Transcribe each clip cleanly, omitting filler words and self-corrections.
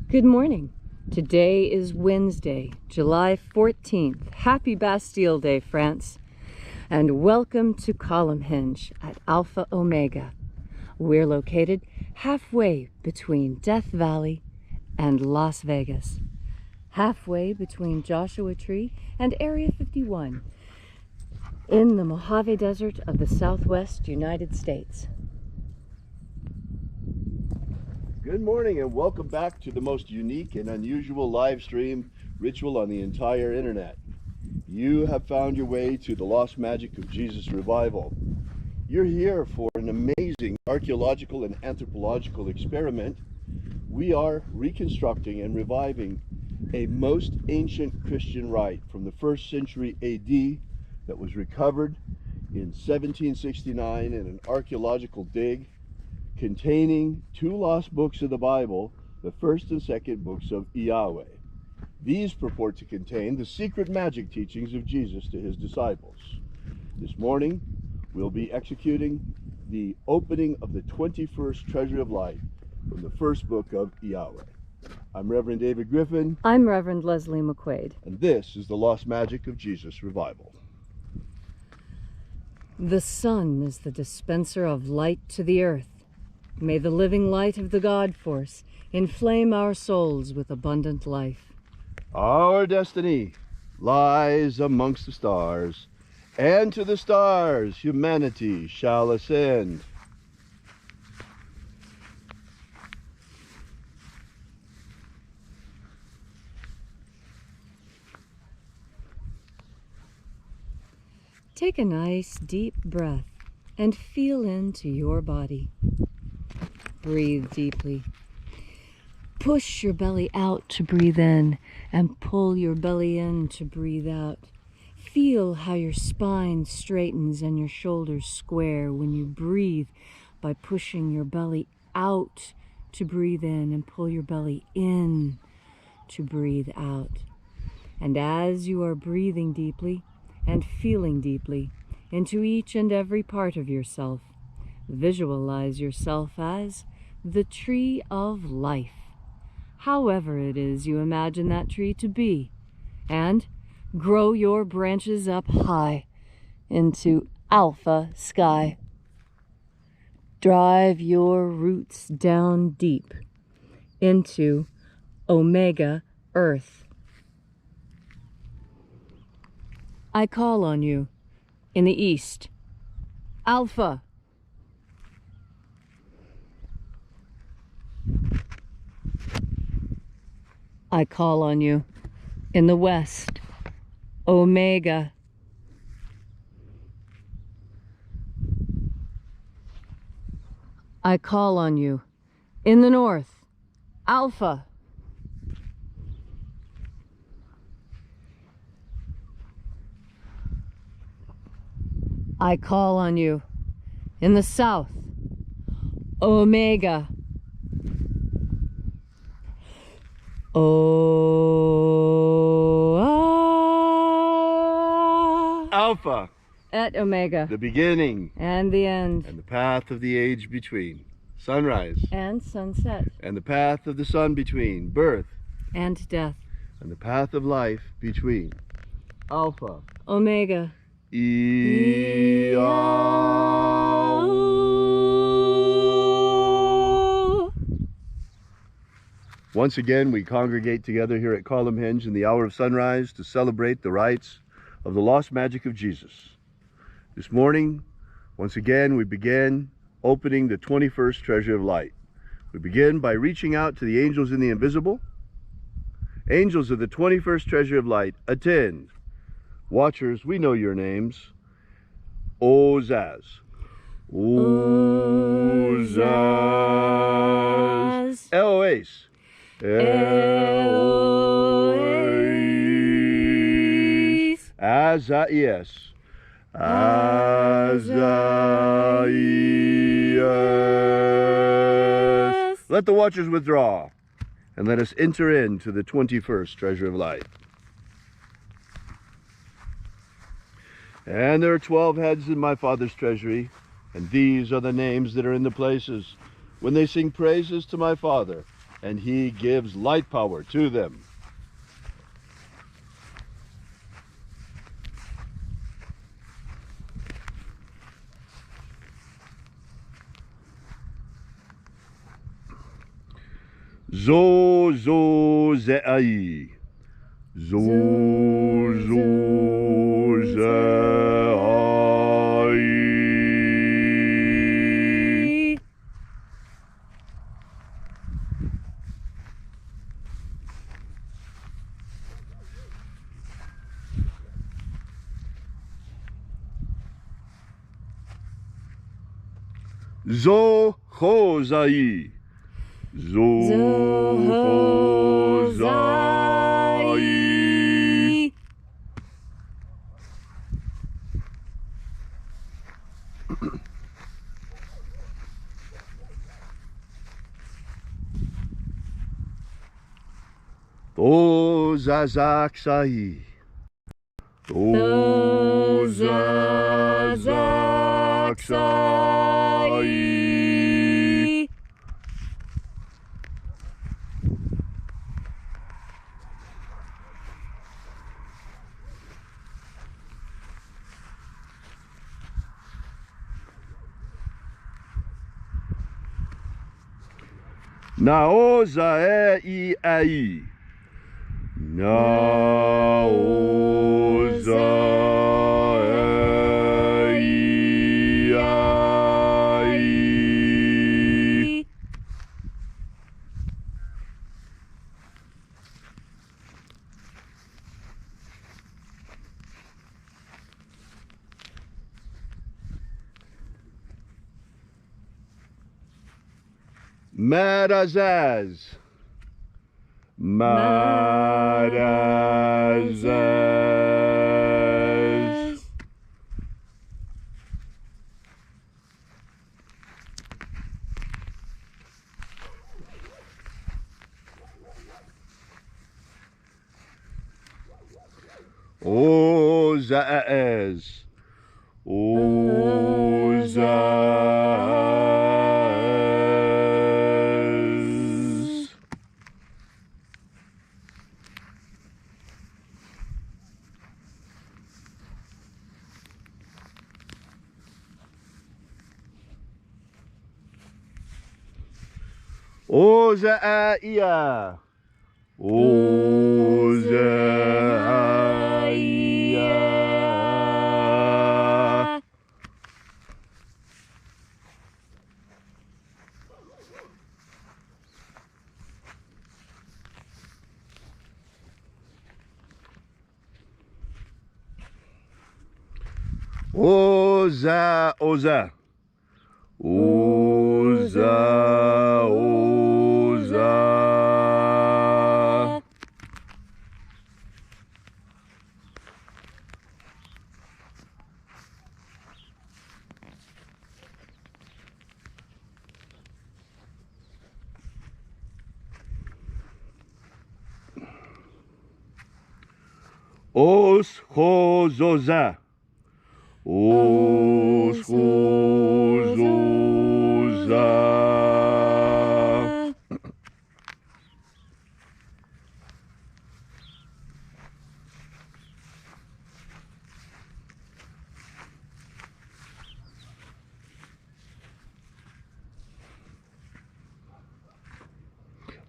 Good morning. Today is Wednesday, July 14th. Happy Bastille Day, France. And welcome to Column Hinge at Alpha Omega. We're located halfway between Death Valley and Las Vegas. Halfway between Joshua Tree and Area 51 in the Mojave Desert of the Southwest United States. Good morning and welcome back to the most unique and unusual live stream ritual on the entire internet. You have found your way to the Lost Magic of Jesus revival. You're here for an amazing archaeological and anthropological experiment. We are reconstructing and reviving a most ancient Christian rite from the 1st century AD that was recovered in 1769 in an archaeological dig containing 2 lost books of the Bible, the 1st and 2nd books of Yahweh. These purport to contain the secret magic teachings of Jesus to his disciples. This morning, we'll be executing the opening of the 21st Treasure of Light from the 1st book of Yahweh. I'm Reverend David Griffin. I'm Reverend Leslie McQuaid. And this is the Lost Magic of Jesus revival. The sun is the dispenser of light to the earth. May the living light of the God Force inflame our souls with abundant life. Our destiny lies amongst the stars, and to the stars humanity shall ascend. Take a nice deep breath and feel into your body. Breathe deeply. Push your belly out to breathe in and pull your belly in to breathe out. Feel how your spine straightens and your shoulders square when you breathe by pushing your belly out to breathe in and pull your belly in to breathe out. And as you are breathing deeply and feeling deeply into each and every part of yourself, visualize yourself as the tree of life, however it is you imagine that tree to be, and grow your branches up high into alpha sky. Drive your roots down deep into omega earth. I call on you in the east, alpha. I call on you in the west, omega. I call on you in the north, alpha. I call on you in the south, omega. Alpha. At omega. The beginning. And the end. And the path of the age between. Sunrise. And sunset. And the path of the sun between. Birth. And death. And the path of life between. Alpha. Omega. Once again, we congregate together here at Column Hinge in the hour of sunrise to celebrate the rites of the lost magic of Jesus. This morning, once again, we begin opening the 21st Treasure of Light. We begin by reaching out to the angels in the invisible. Angels of the 21st Treasure of Light, attend. Watchers, we know your names. Ozaz. Ozaz. Eloise. Eloise. Azaias. Azaias. Let the watchers withdraw, and let us enter into the 21st Treasure of Light. And there are 12 heads in my Father's treasury, and these are the names that are in the places when they sing praises to my Father and he gives light power to them. Zo zo ze'ai. Zo zo ze'ai. Zo ho zai. Zohozai. Ozazaksai. Ozazaksai. Naozaei. Naozaei. Marazaz. Marazaz. Ozaaz. Ozaaz. Ozaia. Ozaia. Oza, oza. Oza, oza. Os hozoza. Os hozoza.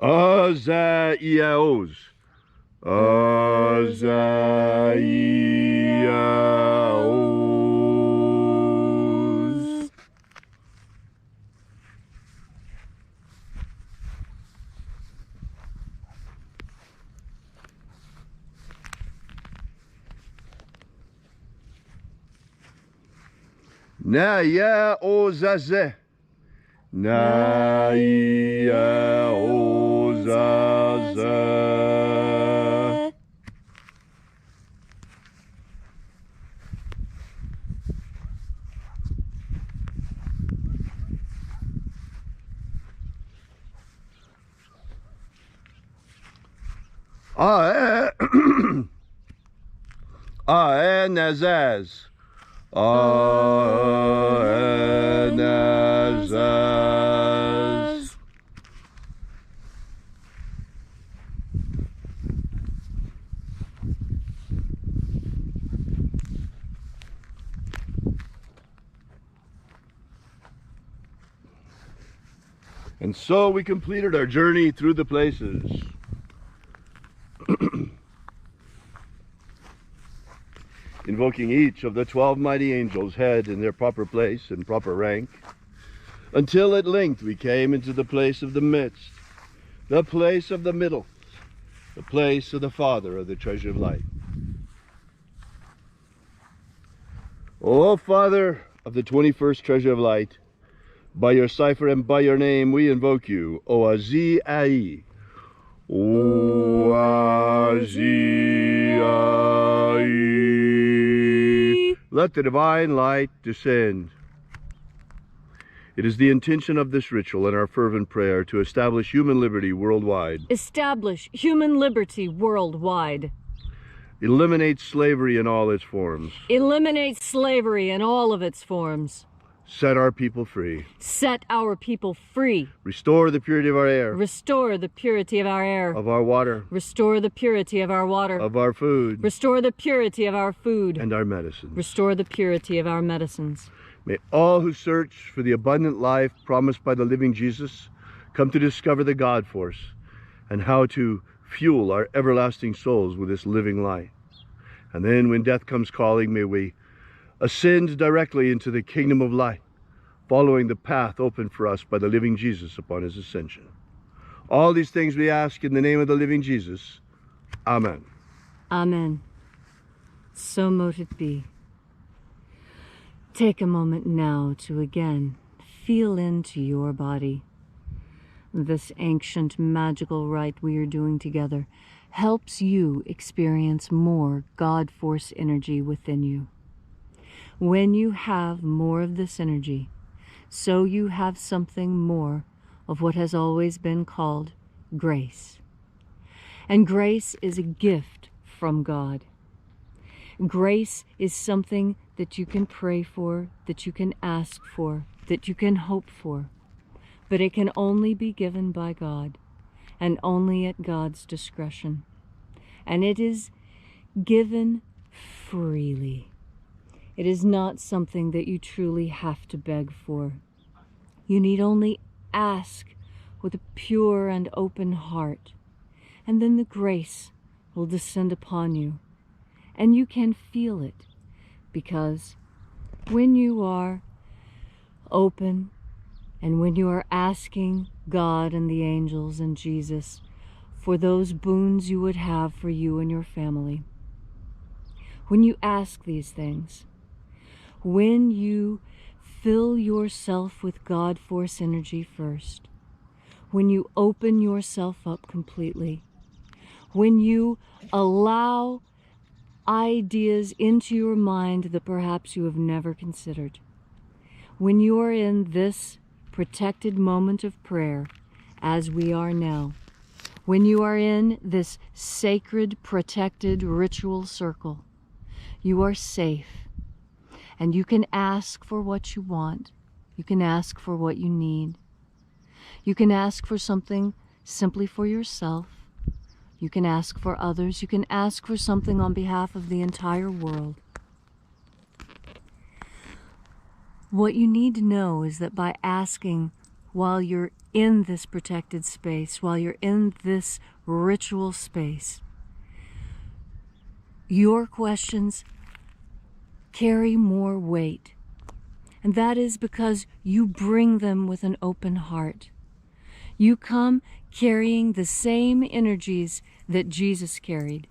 Azaiaos. Azaiaos. Naya ozaze. Naya ozaze. Aenazaz. Aenazaz. And so we completed our journey through the places. Invoking each of the 12 mighty angels' head in their proper place and proper rank, until at length we came into the place of the midst, the place of the middle, the place of the Father of the treasure of light. O Father of the 21st treasure of light, by your cipher and by your name we invoke you, Oazi Ai. Oazi Ai. Let the divine light descend. It is the intention of this ritual and our fervent prayer to establish human liberty worldwide. Establish human liberty worldwide. Eliminate slavery in all its forms. Eliminate slavery in all of its forms. Set our people free. Set our people free. Restore the purity of our air. Restore the purity of our air. Of our water. Restore the purity of our water. Of our food. Restore the purity of our food. And our medicines. Restore the purity of our medicines. May all who search for the abundant life promised by the living Jesus come to discover the God force and how to fuel our everlasting souls with this living light. And then when death comes calling, may we ascend directly into the kingdom of light, following the path opened for us by the living Jesus upon his ascension. All these things we ask in the name of the living Jesus. Amen. Amen. So mote it be. Take a moment now to again feel into your body. This ancient magical rite we are doing together helps you experience more God force energy within you. When you have more of this energy, so you have something more of what has always been called grace. And grace is a gift from God. Grace is something that you can pray for, that you can ask for, that you can hope for. But it can only be given by God, and only at God's discretion. And it is given freely. It is not something that you truly have to beg for. You need only ask with a pure and open heart, and then the grace will descend upon you. And you can feel it, because when you are open and when you are asking God and the angels and Jesus for those boons you would have for you and your family, when you ask these things, when you fill yourself with God force energy first, when you open yourself up completely, when you allow ideas into your mind that perhaps you have never considered, when you are in this protected moment of prayer, as we are now, when you are in this sacred, protected ritual circle, you are safe. And you can ask for what you want. You can ask for what you need. You can ask for something simply for yourself. You can ask for others. You can ask for something on behalf of the entire world. What you need to know is that by asking while you're in this protected space, while you're in this ritual space, your questions carry more weight. And that is because you bring them with an open heart. You come carrying the same energies that Jesus carried.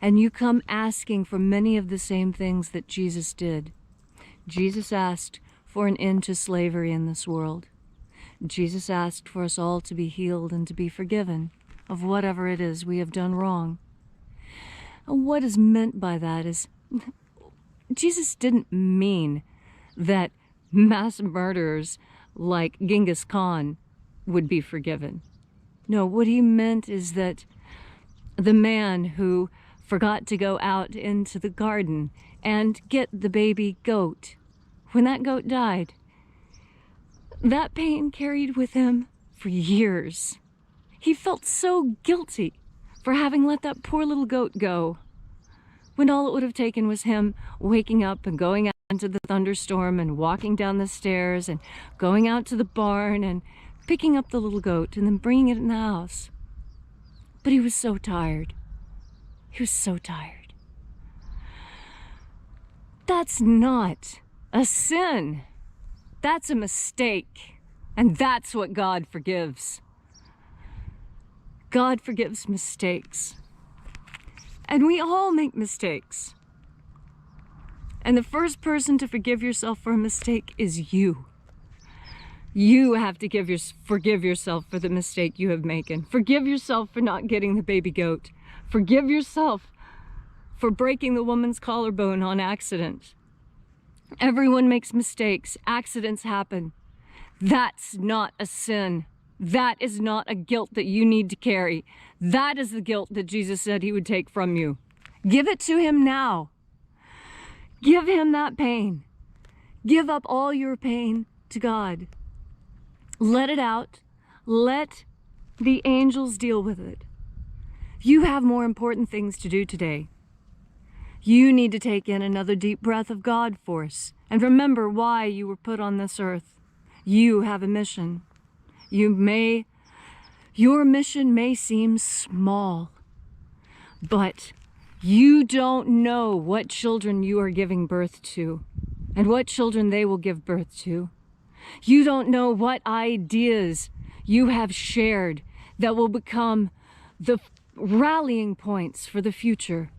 And you come asking for many of the same things that Jesus did. Jesus asked for an end to slavery in this world. Jesus asked for us all to be healed and to be forgiven of whatever it is we have done wrong. And what is meant by that is, Jesus didn't mean that mass murderers like Genghis Khan would be forgiven. No, what he meant is that the man who forgot to go out into the garden and get the baby goat, when that goat died, that pain carried with him for years. He felt so guilty for having let that poor little goat go, when all it would have taken was him waking up and going out into the thunderstorm and walking down the stairs and going out to the barn and picking up the little goat and then bringing it in the house. But he was so tired. He was so tired. That's not a sin. That's a mistake. And that's what God forgives. God forgives mistakes. And we all make mistakes. And the first person to forgive yourself for a mistake is you. You have to forgive yourself for the mistake you have made. Forgive yourself for not getting the baby goat. Forgive yourself for breaking the woman's collarbone on accident. Everyone makes mistakes. Accidents happen. That's not a sin. That is not a guilt that you need to carry. That is the guilt that Jesus said he would take from you. Give it to him now. Give him that pain. Give up all your pain to God. Let it out. Let the angels deal with it. You have more important things to do today. You need to take in another deep breath of God force and remember why you were put on this earth. You have a mission. Your mission may seem small, but you don't know what children you are giving birth to and what children they will give birth to. You don't know what ideas you have shared that will become the rallying points for the future.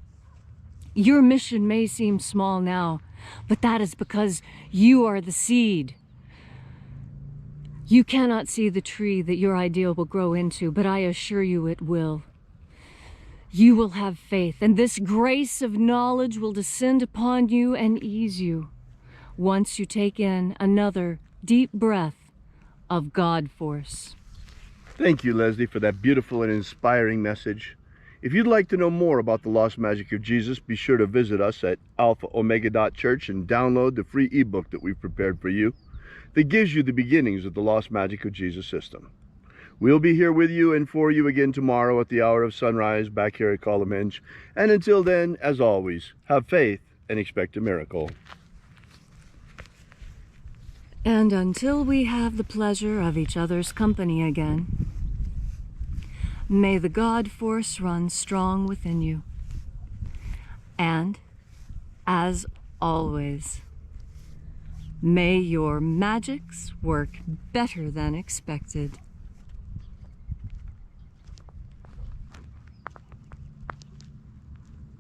Your mission may seem small now, but that is because you are the seed. You cannot see the tree that your idea will grow into, but I assure you it will. You will have faith, and this grace of knowledge will descend upon you and ease you once you take in another deep breath of God force. Thank you, Leslie, for that beautiful and inspiring message. If you'd like to know more about the lost magic of Jesus, be sure to visit us at alphaomega.church and download the free ebook that we've prepared for you that gives you the beginnings of the lost magic of Jesus system. We'll be here with you and for you again tomorrow at the hour of sunrise back here at Column Hinge. And until then, as always, have faith and expect a miracle. And until we have the pleasure of each other's company again, may the God force run strong within you. And, as always, may your magics work better than expected.